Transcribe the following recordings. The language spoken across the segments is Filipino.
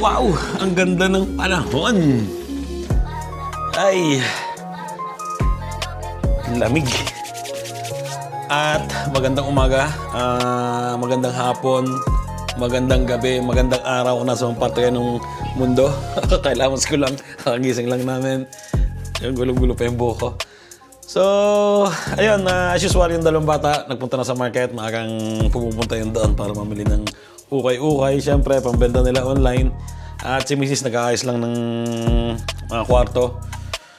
Wow! Ang ganda ng panahon! Ay! Lamig! At magandang umaga, magandang hapon, magandang gabi, magandang araw kung nasa parte ng mundo. Kailangan ko lang, kagising lang namin. Yung gulong-gulo pa yung buhok ko. So, ayun, as usual yung dalawang bata, nagpunta na sa market, maagang pumupunta yun doon para mamili ng ukay-ukay. Siyempre, pambenta nila online. At si Mrs. nag-aayos lang ng kwarto.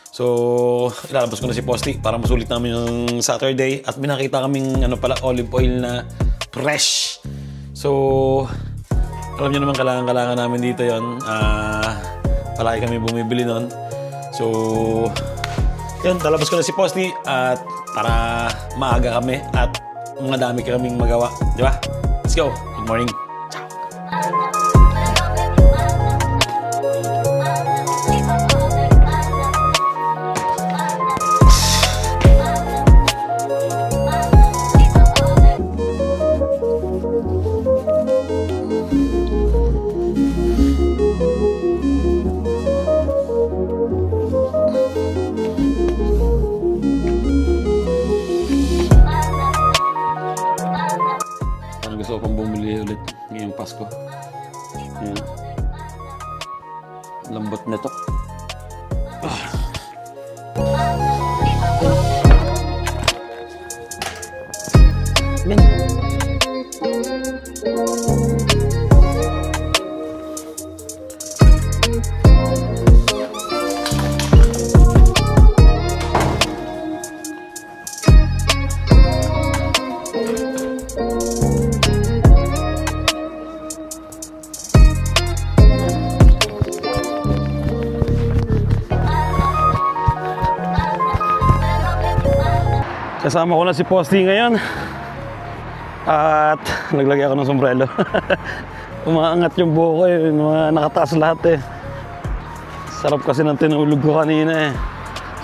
So, ilalabas ko na si Posty para masulit namin yung Saturday. At may nakita kaming olive oil na fresh. So, alam nyo naman, kailangan namin dito yon. Palagi kami bumibili nun. So, yun, lalabas ko na si Posty at para maaga kami at mga dami kaming magawa. Di ba? Let's go. Good morning. Gusto ko pang bumili ulit ngayong Pasko. Ayan. Lambot nito. Kasama ko na si Posty ngayon at naglagay ako ng sombrero. Umaangat yung buhok ko eh, nakataas lahat eh. Sarap kasi ng tinulog ko kanina eh.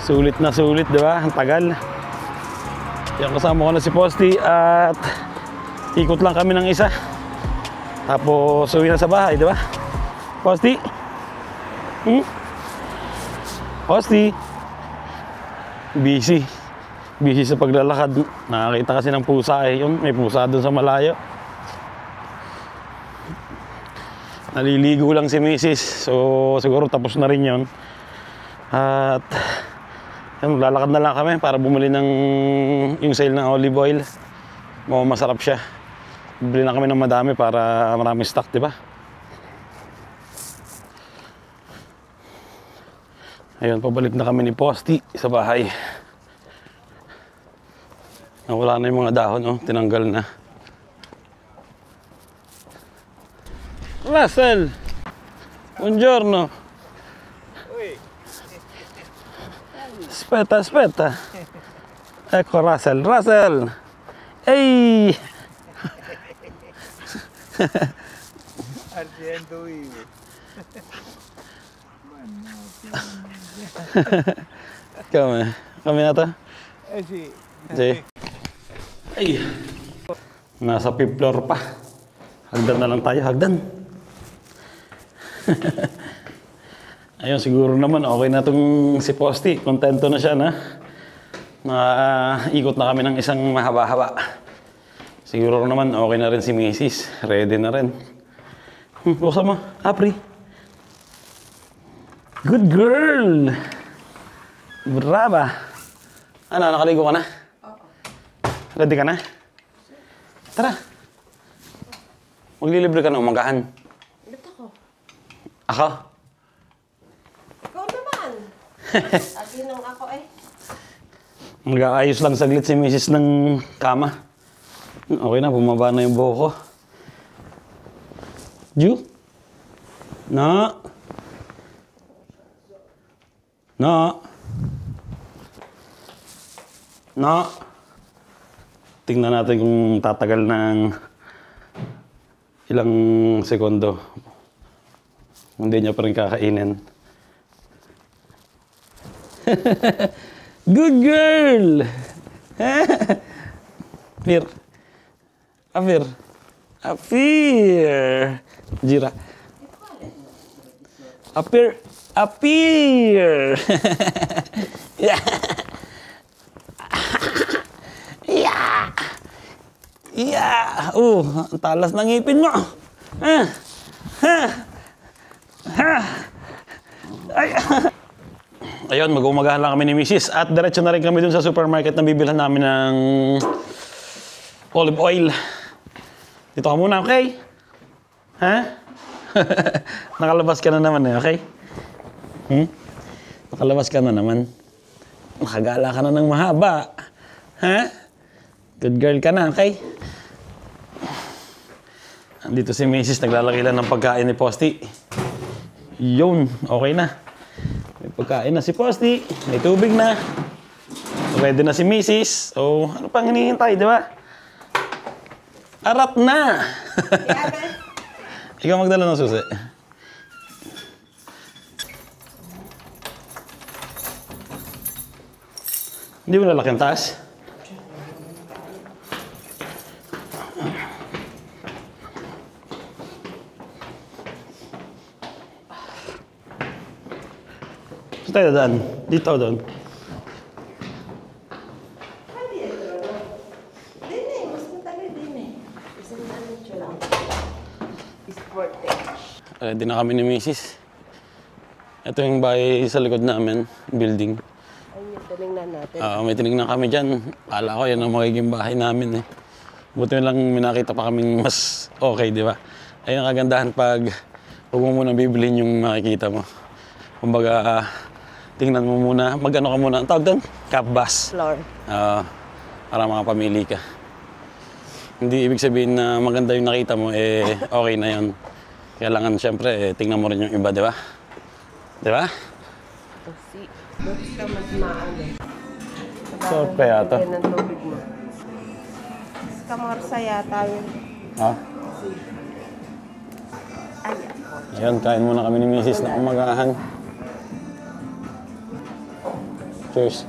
Sulit na sulit, di ba? Ang tagal. Yan, kasama ko na si Posty at ikot lang kami ng isa. Tapos uwi na sa bahay, di ba? Posty? Posty? Busy sa paglalakad. Nakakita kasi ng pusa eh. Yun, may pusa doon sa malayo. Naliligo lang si Mrs. So, siguro tapos na rin yun. At yun, lalakad na lang kami para bumili ng yung sale ng olive oil. Masarap siya. Bili na kami ng madami para marami stock, di ba? Ayun, pabalik na kami ni Posty sa bahay. Wala na yung mga dahon, oh. Tinanggal na. Russell! Buongiorno! Uy! Aspetta. Ecco Russell! Ehi! Argento vivo. Kami na to? Sì. Si. Ay! Nasa 5th floor pa. Hagdan na lang tayo, hagdan. Ayun, siguro naman okay na itong si Posty. Kontento na siya na ikot na kami ng isang mahaba-haba. Siguro naman okay na rin si Mrs. Ready na rin. Buksan mo, Apri. Good girl! Brava! Ano, nakaligo ka na? Ready ka na? Tara. Maglilibre ka na umagahan. Ba't ako? Ako? Ikaw naman. Lagi nung ako eh. Mag-aayos lang saglit si Mrs. ng kama. Okay na, bumaba na yung buhok ko. Ju? No? No? No? Tingnan natin kung tatagal ng ilang segundo. Hindi niya pa rin kakainin. Good girl! Apir. Apir. Apir. Jira. Appear! Appear! Yeah! Yeah! Yeah! Ang talas ng ngipin mo! Ay! Ayun, mag-umagahan lang kami ni Mrs. At diretso na rin kami dun sa supermarket na bibilhan namin ng olive oil. Dito ka muna, okay? Ha? Nakalabas ka na naman eh, okay? Nakalabas ka na naman. Nakagala ka na ng mahaba. Ha? Good girl ka na, okay? Dito si Mrs. naglalagay lang ng pagkain ni Posty. Yun, okay na. May pagkain na si Posty. May tubig na. Ready na si Mrs. So, ano pang hinihintay, di ba? Arat na! Ikaw magdala ng susi. Hindi mo lalaki ang taas? Saan tayo dadaan? Dito o doon? Ready na kami ni Mrs. Ito yung bahay sa likod namin, building. Ayun, tinignan natin. May tinignan kami dyan. Kala ko yan ang magiging bahay namin eh. Buti lang may nakita pa kaming mas okay, di ba? Ayun ang kagandahan pag huwag mo muna bibilhin yung makikita mo. Kumbaga, tingnan mo muna, mag-ano ka muna. Ang tawag doon? Cap-bus. Floor. Para makapamili ka. Hindi ibig sabihin na maganda yung nakita mo, okay na yun. Kailangan siyempre, tingnan mo rin yung iba, di ba? Di ba? Kasi, doon ka magmaano. Sarap kaya ito? Ng tubig mo. Kamorsa yata yun. Ha? Ay, Ayan, kain muna kami ni Mrs. na umagahan. Cheers.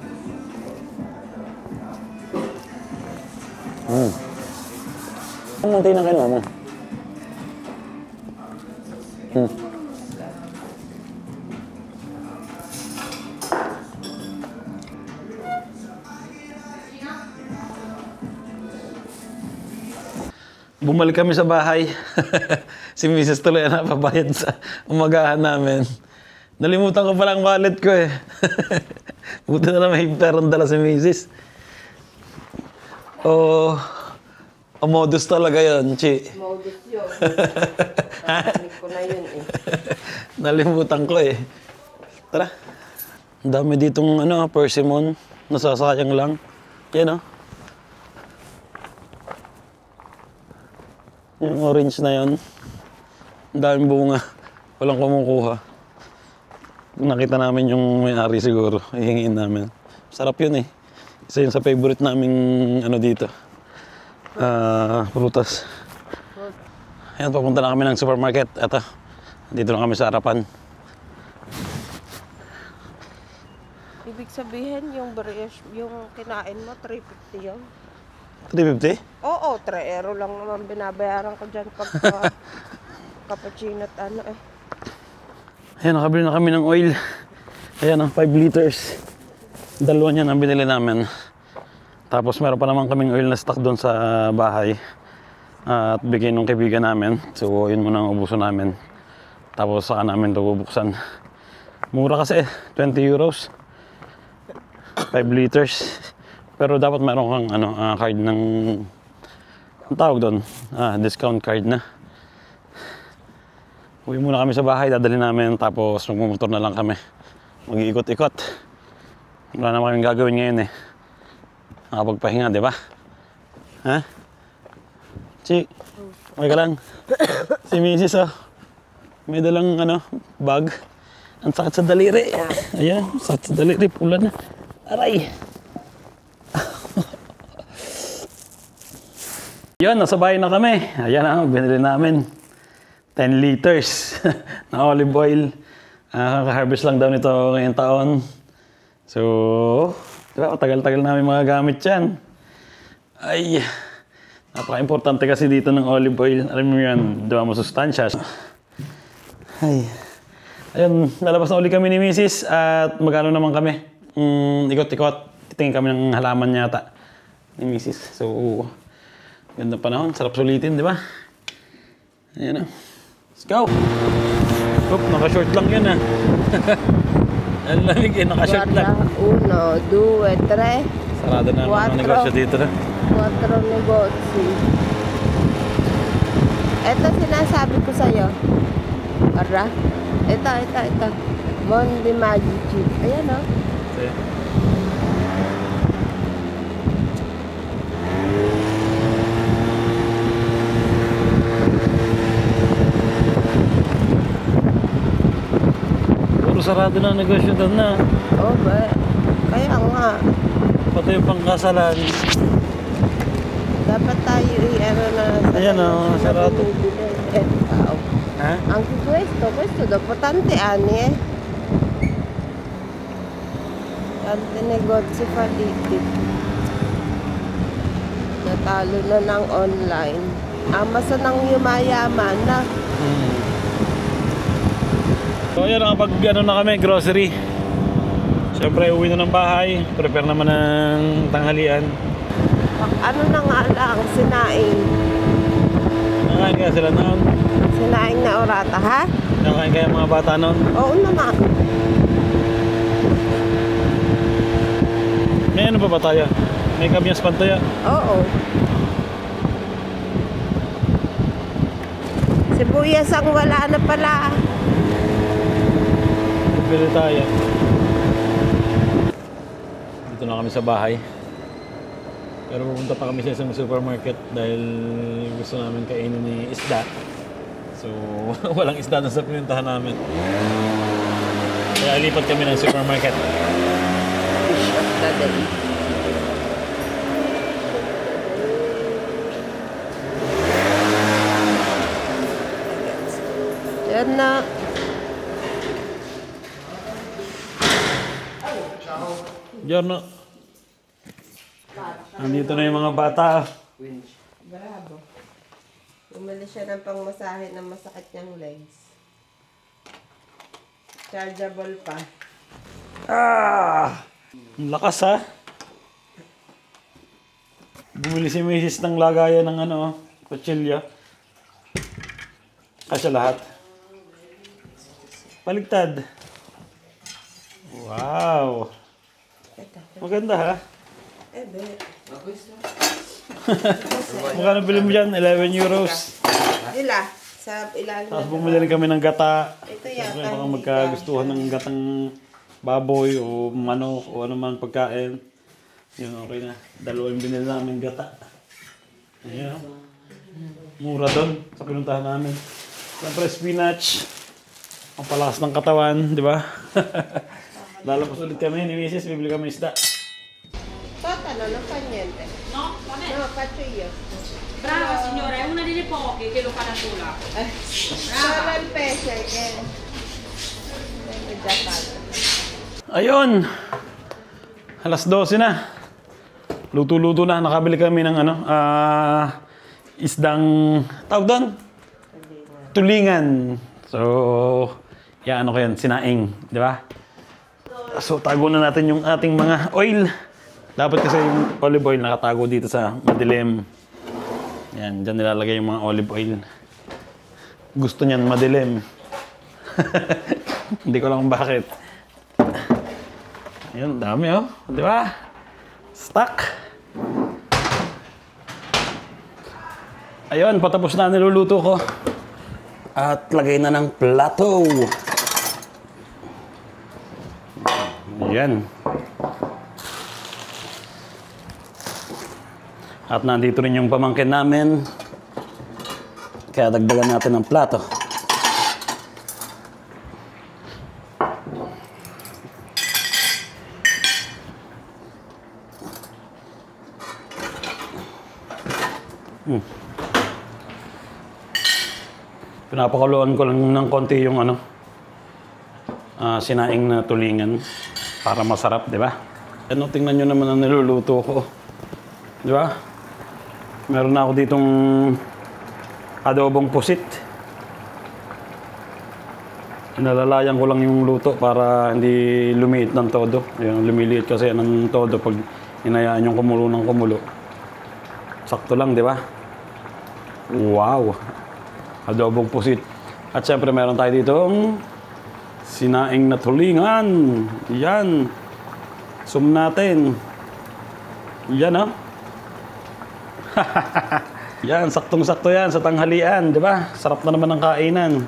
Ang mantay na kinuha mo. Bumalik kami sa bahay. Si Mrs. tuloy na napabayad sa umagahan namin. Nalimutan ko pala ang wallet ko eh. Buti na lang may perang dala si Mrs. Modus talaga yun, Chi. modus yun. Narinig ko na yun eh. Nalimutan ko eh. Tara. Ang dami ditong persimmon. Nasasayang lang. Yan Yung orange na yun. Ang daming bunga. Walang kumukuha. Nakita namin yung may-ari siguro. Hihingin namin. Sarap yun eh. Isa yun sa favorite naming dito. Prutas. Ayan, papunta na kami ng supermarket. Eto. Dito na kami sa harapan. Ibig sabihin, yung kinain mo, 350 yun? 350? Oo, 3 euro lang naman binabayaran ko dyan pagka cappuccino at Ayan, nakabili na kami ng oil. Ayan, 5 liters. Dalawa niyan ang binili namin. Tapos meron pa naman kaming oil na stock doon sa bahay. At bigay nung kaibigan namin. So, yun muna ang ubuso namin. Tapos saka namin ito bubuksan. Mura kasi, 20 euros. 5 liters. Pero dapat meron kang card ng... Ang tawag doon? Discount card na. Uwi muna kami sa bahay, dadali namin. Tapos magmumotor na lang kami. Mag-iikot-ikot. Wala naman kaming gagawin ngayon eh. Nakapagpahinga, di ba? Ha? Chi, okay ka lang? Si Mrs. May dalang bag. Ang sakit sa daliri. Ayan, sakit sa daliri. Pula na. Aray! Yun, nasa bahay na kami. Ayan binili namin. 10 liters na olive oil. Kaka-harvest lang daw nito ngayong taon. So, diba, tagal-tagal namin mga gamit yan. Ay, napaka-importante kasi dito ng olive oil. Alam mo yan, diba, masustansya. Ay, Ayun, lalabas na uli kami ni Mrs. at magano naman kami. Ikot-ikot. Titingin kami ng halaman yata ni Mrs. So, ganda panahon. Sarap sulitin, di ba? Ayan na. Let's go! Oop, naka-short lang yun ah. Ang lamig eh, naka-short lang. 1, 2, 3, Sarado na ang mga negosyo dito na. 4 negosyo. Ito sinasabi ko sa'yo. Para? Ito. Mondi Magic. Ayan o. Okay. Puro sarado na ang negosyo doon na. Oh, ba? Kaya nga. Pati yung pangkasalan. Dapat tayo i-ano na. Ayan o, sarado. Tao. Ha? Anche questo dopo tanti anni tanti negozi falliti. Natalo na ng online. Amazon ang yumayaman na. So ayan, nakapag ano na kami, grocery. Siyempre, uwi na ng bahay. Prepare naman ng tanghalian. Ano na nga lang, sinaing. Nakain kaya sila noon? Sinaing na orata, ha? Nakain kaya mga bata noon? Oo naman. May ano pa ba tayo? May kamyas pantaya? Oo. Sibuyas ang wala na pala. Bili tayo. Dito na kami sa bahay. Pero pupunta pa kami sa isang supermarket dahil gusto namin kainin ni isda. So, walang isda na sa pinuntahan namin. Kaya lipat kami ng supermarket. Fish of the day. Yan na. Giorno. Nandito na yung mga bata. Bravo. Bumili siya ng pangmasahe na masakit niyang legs. Chargeable pa. Ang lakas ha. Bumili si Mrs. ng lagayan ng ano, kutsilyo. Kasya lahat. Paligtad. Wow. Maganda ha. Magkano bili mo dyan? 11 euros. Ila, sa ilalim. Tapos bumili rin kami ng gata. Ito Siyempre, yata. baka magkagustuhan ng gatang baboy o manok o ano man pagkain. Yun, okay na. Dalawang binili namin gata. Ayan. Mura doon sa pinuntahan namin. Siyempre, spinach. Ang palakas ng katawan, di ba? Lalabas ulit kami ni Mrs. Bibili kami isda. Totano, non fa niente. No, va bene. No, faccio io. Brava signora, è una delle poche che lo fa da sola. Solo il pesce che è già fatto. Ayun! Alas 12 na. Luto-luto na. Nakabili kami ng ano, isdang, tawag doon? Tulingan. So, yan ano ko yan, sinaing. Di ba? So, tago na natin yung ating mga oil. Dapat kasi yung olive oil nakatago dito sa madilim. Yan, dyan nilalagay yung mga olive oil. Gusto niyan madilim. Hindi ko lang bakit. Ayun, dami oh. Di ba? Stuck. Ayun, patapos na niluluto ko. At lagay na ng plato. Ayan. At nandito rin yung pamangkin namin. Kaya dagdagan natin ng plato. Pinapakuluan ko lang ng konti yung ano, sinaing na tulingan para masarap, di ba? Ano, tingnan nyo naman ang niluluto ko. Di ba? Meron na ako ditong adobong pusit. Inalalayan ko lang yung luto para hindi lumiit ng todo. Ayun, lumiliit kasi ng todo pag hinayaan yung kumulo ng kumulo. Sakto lang, di ba? Wow! Adobong pusit. At syempre meron tayo ditong sinaing na tulingan. Yan. Zoom natin. Yan, oh. Yan, saktong-sakto yan sa tanghalian, di ba? Sarap na naman ang kainan.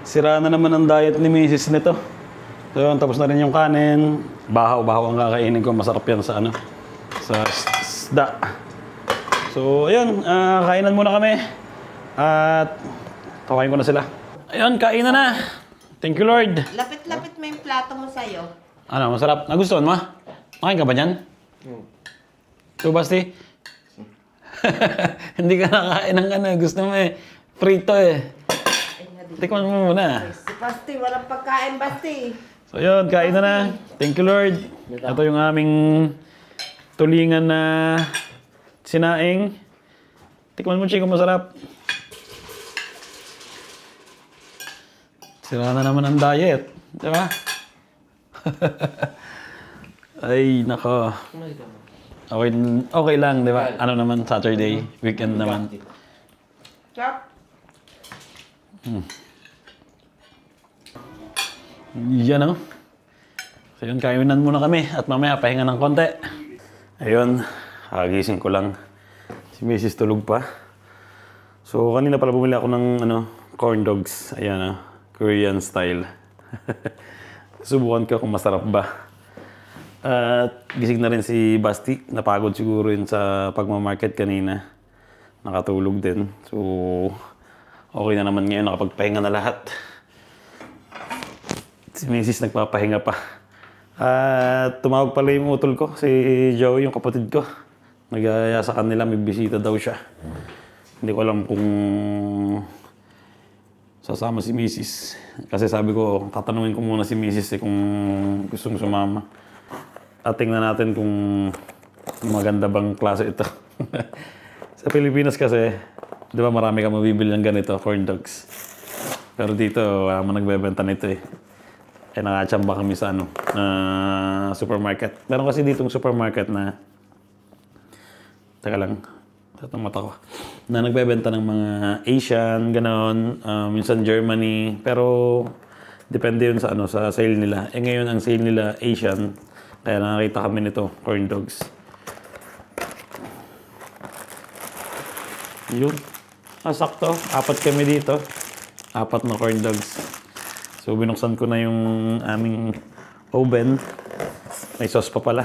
Sira na naman ang diet ni Mrs. nito. So, yun, tapos na rin yung kanin. Bahaw-bahaw ang kakainin ko. Masarap yan sa ano, sa isda. So, ayun, kainan muna kami. At tawain ko na sila. Ayun, kainan na. Thank you, Lord. Lapit-lapit mo yung plato mo sa'yo. Ano, masarap. Nagustuhan mo? Makain ka ba niyan? Ito, Basti? Hindi ka nakain ng ano. Gusto mo eh. Prito eh. Tikman mo muna. Si Basti, walang pagkain, Basti. So yun, kain na. Thank you, Lord. Ito yung aming tulingan na sinaing. Tikman mo, Chico, masarap. Sira na naman ang diet. Di ba? Ay, nako. Okay, okay lang, di ba? Ano naman, Saturday, weekend naman. Chop. Yan o. So yun, kainan muna kami at mamaya pahinga ng konti. Ayun, kagising ko lang. Si Mrs. tulog pa. So kanina pala bumili ako ng corn dogs. Ayan o, Korean style. Subukan ko kung masarap ba. At gising na rin si Basti. Napagod siguro yun sa pagmamarket kanina. Nakatulog din. So okay na naman ngayon, nakapagpahinga na lahat. Si Mrs. nagpapahinga pa. At tumawag pala yung utol ko, si Joey, yung kapatid ko. Nag-aaya sa kanila, may bisita daw siya. Hindi ko alam kung sasama si Mrs. Kasi sabi ko, tatanungin ko muna si Mrs. kung gustong sumama. At tingnan natin kung maganda bang klase ito. Sa Pilipinas kasi, di ba marami ka mabibili ng ganito, corn dogs. Pero dito, wala mo nagbebenta nito eh. Eh, nakachamba kami sa supermarket. Meron kasi ditong supermarket na... Teka lang. Tatang mata ko. Na nagbebenta ng mga Asian, ganon. Minsan Germany. Pero, depende yun sa, sa sale nila. Eh, ngayon ang sale nila Asian. Kaya nakakita kami nito, corn dogs. Yun. Sakto. 4 kami dito. 4 na corn dogs. So, binuksan ko na yung aming oven. May sauce pa pala.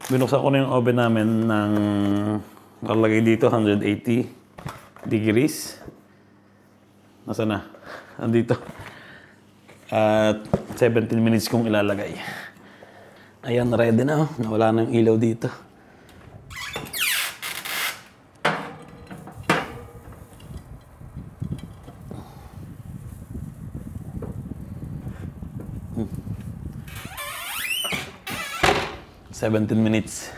Binuksan ko na yung oven namin ng nakalagay dito, 180 degrees. Nasaan na? Andito. At 17 minutes kong ilalagay. Ayan, ready na. Nawala na yung ilaw dito. Hmm. 17 minutes.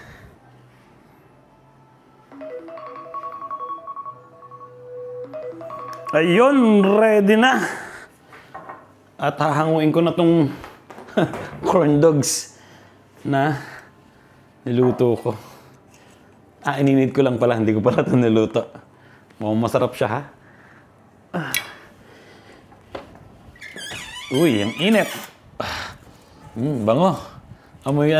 Ayun, ready na. At hahanguin ko na tong corn dogs na niluto ko. Ininit ko lang pala. Hindi ko pala ito niluto. Mukhang masarap siya, ha? Uy, ang init. Bango. Amoy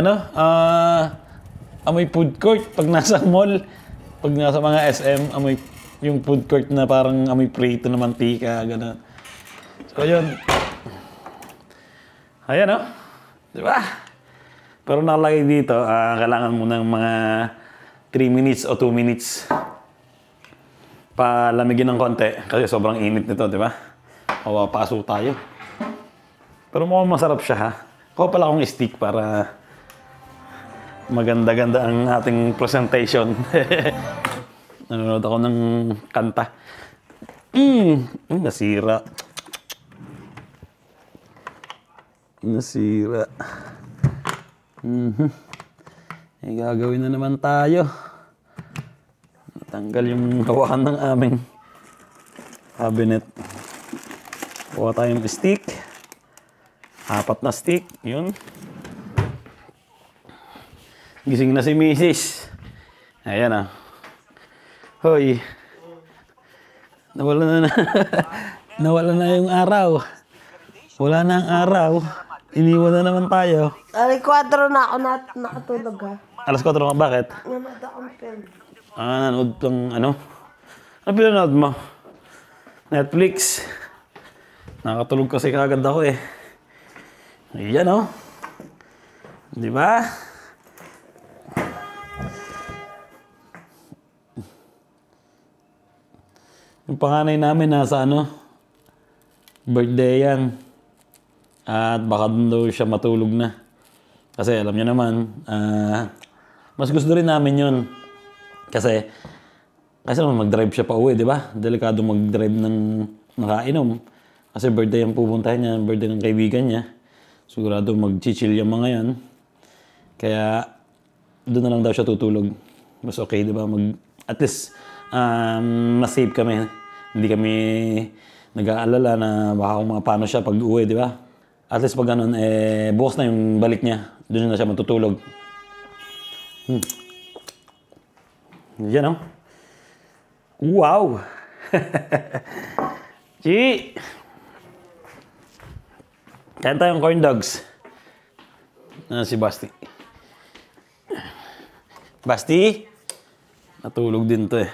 amoy food court. Pag nasa mall, pag nasa mga SM, amoy yung food court na parang amoy prito na mantika, gano'n. So, yun. Ayan, oh. Diba? Pero nakalagay dito, kailangan mo ng mga 3 minutes o 2 minutes. Palamigin ng konti kasi sobrang init nito, diba? Mapapaso tayo. Pero mukhang masarap siya, ha? Kuha pala akong stick para maganda-ganda ang ating presentation. Nanonood ako ng kanta. Nasira. Nasira. Eh, gagawin na naman tayo. Natanggal yung hawakan ng aming cabinet. Kuha tayong stick. 4 na stick. Yun. Gising na si Mrs. Ayan ah. Hoy. Nawala na nawala na yung araw. Wala na ang araw. Iniwan na naman tayo. Alas 4 na ako nakatulog ha. Alas 4 na, bakit? Nanood akong film. Nanood ng ano? Ano pinanood mo? Netflix. Nakatulog kasi kagad ako eh. Ayan oh. Di ba? Yung panganay namin nasa ano? Birthday yan. At baka doon daw siya matulog na. Kasi alam niyo naman, mas gusto rin namin yun. Kasi naman mag-drive siya pa uwi, di ba? Delikado mag-drive ng nakainom. Kasi birthday ang pupuntahin niya, birthday ng kaibigan niya. Sigurado mag-chill yung mga yan. Kaya doon na lang daw siya tutulog. Mas okay, di ba? At least, mas safe kami. Hindi kami nag-aalala na baka kung paano siya pag uwi, di ba? At least pag ganun, bukas na yung balik niya. Doon na siya matutulog. Yan, oh. Wow! Chi! Kain tayong corn dogs. Si Basti. Basti? Natulog din to eh.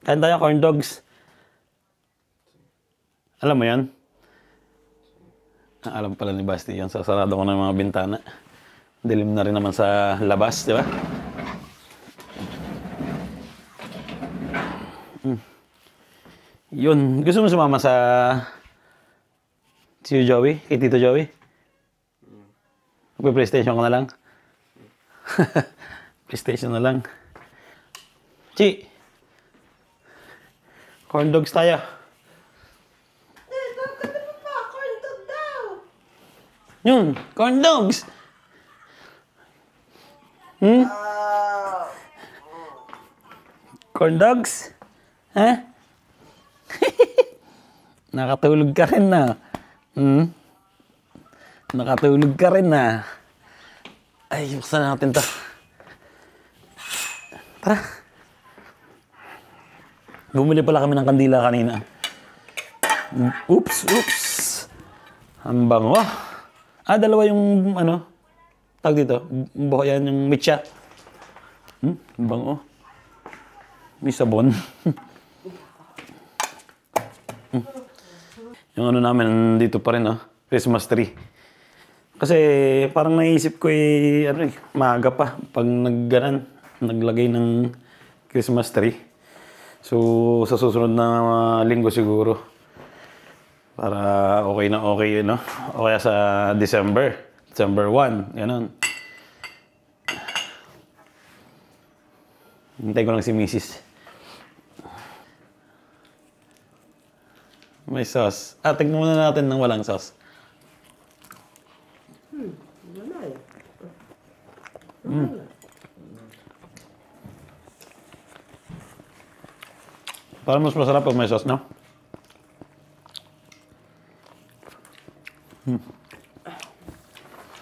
Kain tayong corn dogs. Alam mo yan? Alam pala ni Basti yan. Sasarado ko na yung mga bintana. Dilim na rin naman sa labas, di ba? Yun. Gusto mo sumama sa si Joey? Kay Tito Joey? Magpe-PlayStation ka na lang? PlayStation na lang. Chi! Corn dogs tayo. Yun, corn dogs. Corn dogs? Ha? Nakatulog ka rin na. Nakatulog ka rin na. Ay, buksan natin to. Tara. Bumili pala kami ng kandila kanina. Oops. Ang bango. Dalawa yung ano, tag dito. Buka yan yung mitya. Bango. May sabon. Yung ano namin dito pa rin, Christmas tree. Kasi parang naisip ko maaga pa pag naglagay ng Christmas tree. So sa susunod na linggo siguro. Para okay na okay, O kaya sa December 1, ganun. Hintay ko lang si Mrs. May sauce. Tignan muna natin ng walang sauce. Parang mas masarap pag may sauce, no?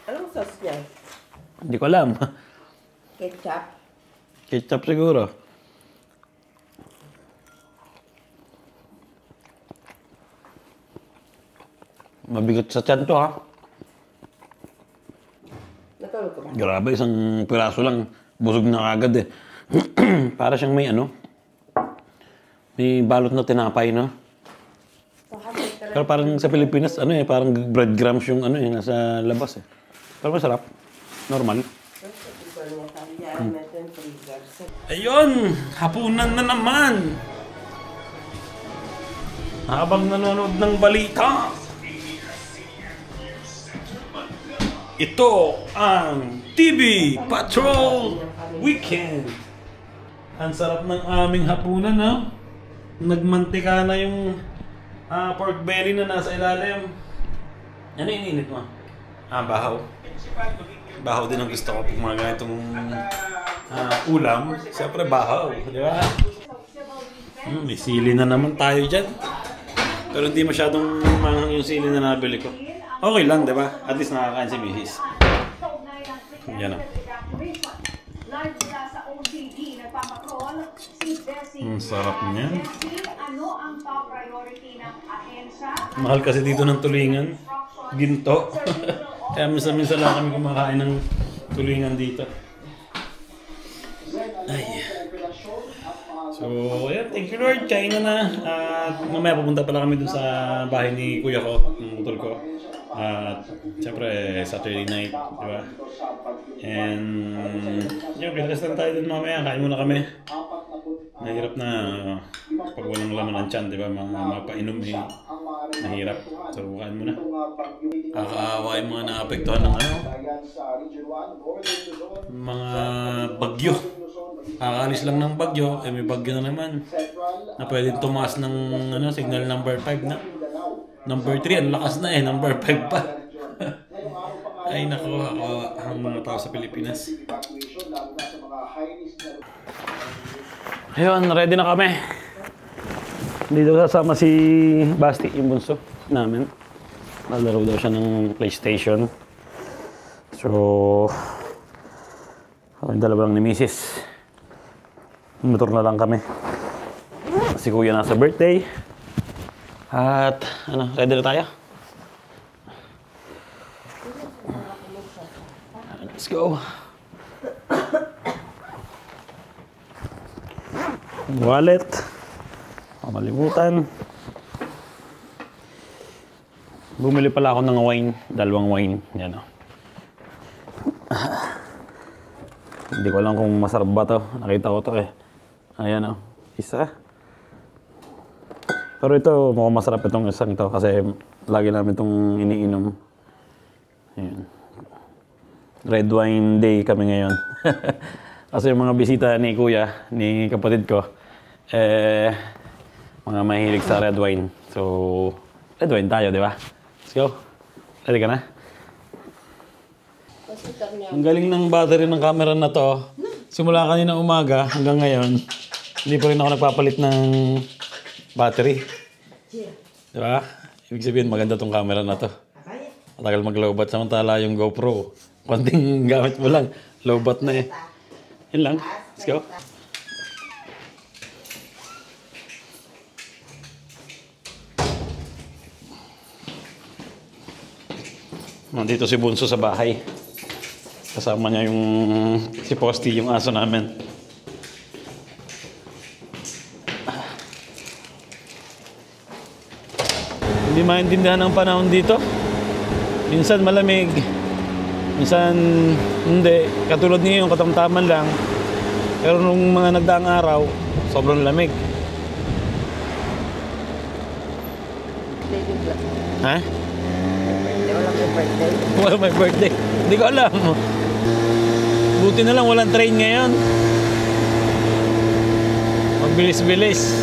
Anong sauce niya? Hindi ko alam. Ketchup? Ketchup siguro. Mabigat sa tiyan to, ha? Natulog ka ba? Grabe, isang piraso lang. Busog na agad eh. Para siyang may may balot na tinapay, no? Pero parang sa Pilipinas, parang breadcrumbs yung nasa labas eh. Pero masarap. Normal. Ayun! Hapunan na naman! Habang nanonood ng balita, ito ang TV Patrol Weekend. Ang sarap ng aming hapunan, ha? Nagmantika na yung pork belly na nasa ilalim. Ano yung init mo? Bahaw. Bahaw din ang gusto ko pag mga ganitong ulam. Siyempre bahaw, di ba? May sili na naman tayo dyan. Pero hindi masyadong manghang yung sili na nabili ko. Okay lang, di ba? At least nakakain si Mrs. Yan o. Sarap niyan. Mahal kasi dito ng tulingan. Ginto. Kaya minsan-minsan lang kami kumakain ng tulingan dito. Ay. So, yeah, thank you Lord. Kain na. At mamaya pupunta pala kami dun sa bahay ni kuya ko, ng utol ko. At siyempre, Saturday night, di ba? And yun, relax lang tayo dun mamaya. Kain muna kami. Nahirap na pag walang laman ng tiyan, di ba? Mapainom eh. Nahirap. So, kain muna. Kakaawa yung mga naapektuhan ng ano? Mga bagyo. Kakaalis lang ng bagyo, eh may bagyo na naman. Na pwedeng tumaas ng ano, signal number 5 na. Number 3, ang lakas na eh. Number 5 pa. Ay nako, ang mga tao sa Pilipinas. Ayun, ready na kami. Dito kasama si Basti, yung bunso namin. Nalaro daw siya ng PlayStation. So, kami dalawa lang ni Mrs. Motor na lang kami. Si kuya nasa birthday. At ano, ready na tayo? Let's go. Wallet. Kamalimutan. Bumili pala ako ng wine. 2 wine. Yan o. Hindi ko alam kung masarap ba to. Nakita ko to eh. Ayan o. Isa. Pero ito, mukhang masarap itong isang to kasi lagi namin itong iniinom. Ayan. Red wine day kami ngayon. Kasi yung mga bisita ni kuya, ni kapatid ko, mga mahilig sa red wine. So, red wine tayo, di ba? Let's go. Ready ka na? Ang galing ng battery ng camera na to. Simula kanina umaga hanggang ngayon, hindi pa rin ako nagpapalit ng battery. Di ba? Ibig sabihin maganda tong camera na to. Matagal mag-lowbat, samantala yung GoPro. Konting gamit mo lang, lowbat na eh. Yun lang. Let's go. Nandito si Bunso sa bahay. Kasama niya yung si Posty, yung aso namin. Hindi maintindihan ang panahon dito. Minsan malamig, minsan hindi. Katulad ngayon, katamtaman lang. Pero nung mga nagdaang araw, sobrang lamig. Ha? Wala may birthday. Hindi ko alam. Buti na lang walang train ngayon. Magbilis-bilis.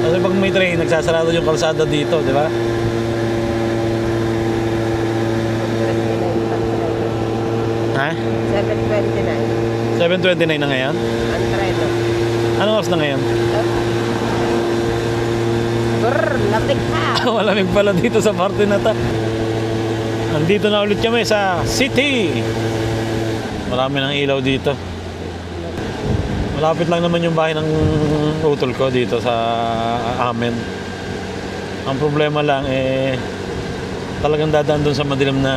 Kasi pag may train, nagsasarado yung kalsada dito, di ba? Ha? 7:29. 7:29 na ngayon? Ang treno. Anong oras na ngayon? Lamig ha! Malamig pala dito sa parte na ta. Nandito na ulit kami sa city. Marami ng ilaw dito. Malapit lang naman yung bahay ng utol ko dito sa amin. Ang problema lang eh talagang dadaan doon sa madilim na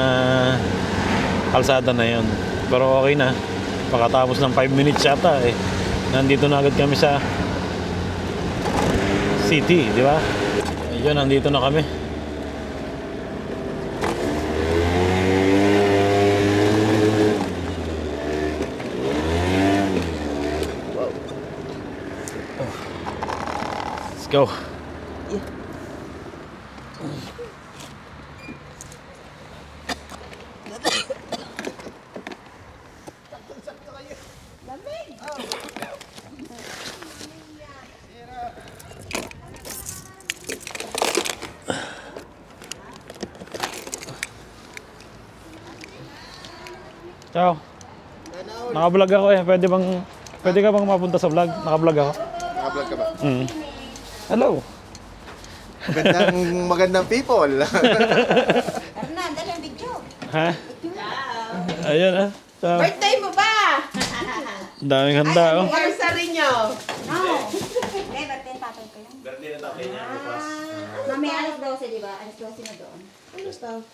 kalsada na yon. Pero okay na. Pagkatapos ng 5 minutes yata eh nandito na agad kami sa city, di ba? Ayun, nandito na kami. Let's go. Ciao. Naka-vlog ako eh. Pwede ka bang mapunta sa vlog? Naka-vlog ako. Naka-vlog ka ba? Hello. Magandang people. Hernan, dali ang video. Ha? Ayan ah. Birthday mo ba? Daming handa oh. Anniversary nyo. No. Eh, birthday ng tatay ko yan. Birthday na tatay niya. Mami, alas 12, di ba? Alas 12 na doon.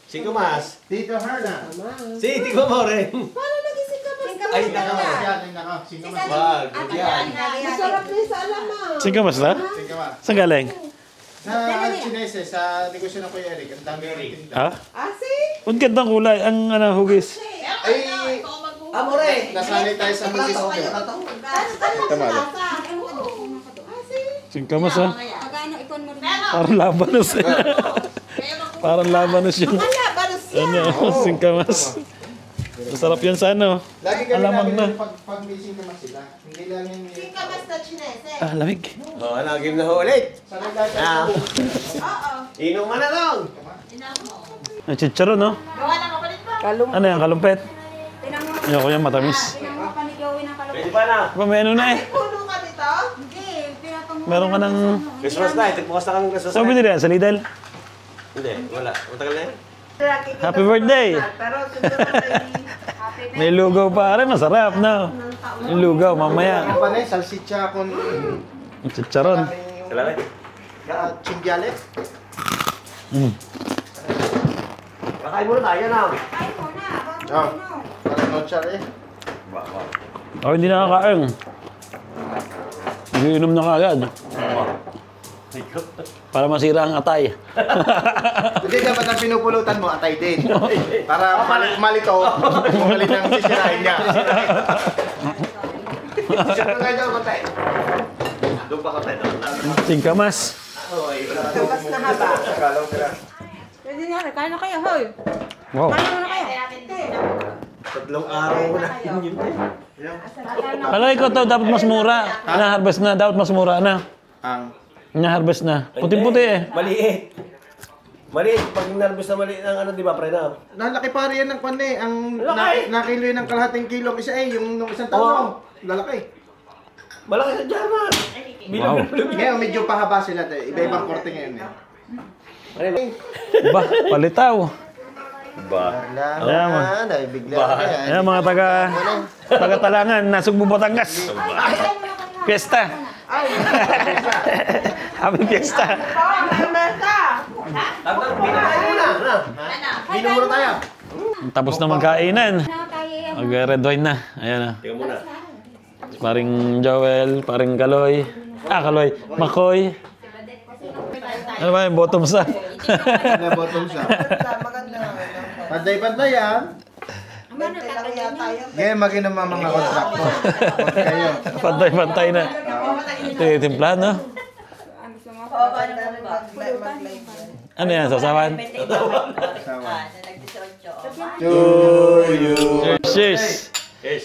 Cinco Mas. Tito Hernan. Si, Tico mo rin. Paano nag-isip ka ba? Ay, nako. Sino Si mas? Wag, yan. Masarap din sa alamang. Singka mas na? Sino mas? Saan galing? Sa Chinese, sa negosyo ng Kuya Eric. Ang dami ng tinda. Ha? Asi? Ang gandang kulay. Ang hugis. Ay, Amore. nasanay tayo sa hugis. Tama ba? Singka mas ah. Magkano ikon mo rin? Parang labanos eh. Parang labanos yung Wala, baros singka mas. Masarap yan sa ano. Lagi kami Alamang na. pag may sino mas sila. Hindi lang yung... basta chinese. Ah, lamig. Oh, nagim na ho ulit. Sanay tayo sa Ah. hugis. Inuman na lang. Ang chicharon no? Kalum. Ano yan? Kalumpet? Tinang mo. Ayoko yan, matamis. Tinang mo pa ni Joey ng kalupit. Pwede pa na. Pa, may ano na eh. Puno ka dito? Hindi, pinatong mo. Meron ka ng... Christmas na. Tigbukas na kami Christmas Saan na. binili yan? Sa Lidl? Hindi, wala. Matagal na yan. Happy birthday! Pero siguro May lugaw pa rin. Masarap na. Yung lugaw, mamaya. Ano pa na salsicha con... Ang chicharon. Salamat. Chimbiale. Kakain muna tayo na. Ay, muna. Oh, parang nochar eh. Ako hindi nakakain. Iinom na kagad. Para masira ang atay. Hindi, dapat ang pinupulutan mo, atay din. Para malito, malit ang sisirain niya. Siyempre kayo daw kontay. Doon pa kontay. Singkamas. Tapos na haba. Pwede na, kain na kayo, hoy. Wow. Kain na kayo. Tatlong araw ko na. Yun eh. Palagi ko to, dapat mas mura. Na-harvest na, dapat mas mura na. Ang... Na-harvest na. Puti-puti eh. Maliit. Maliit. Pag narbus na maliit ng ano, di ba, pre na? Nalaki pa rin yan ng kwan eh. Ang Laki! nakilo yun ng kalahating kilo ang isa eh. Yung nung isang taon. Lalaki. Malaki sa German. Wow. Ngayon medyo pahaba sila. Iba-ibang korte ngayon eh. Ba, palitaw. Ba? Ayan, bigla Ayan mga taga-talangan, nasugbo Batangas. Fiesta. Happy Fiesta. Muna. Bino muna tayo. Tapos na magkainan. Na tayo. Mag-red wine na. Ayan na. Tingnan muna. Paring Joel, paring Kaloy. Kaloy. Makoy. Ano ba yung bottom sa? Bottom siya. Pantay-pantay yan. Ano tatay niya? Ngayon maging naman mga kontrakto. Huwag kayo. Pantay-pantay na. Titimpla, no? Ano yan, sasawan? To you. Cheers! Yes.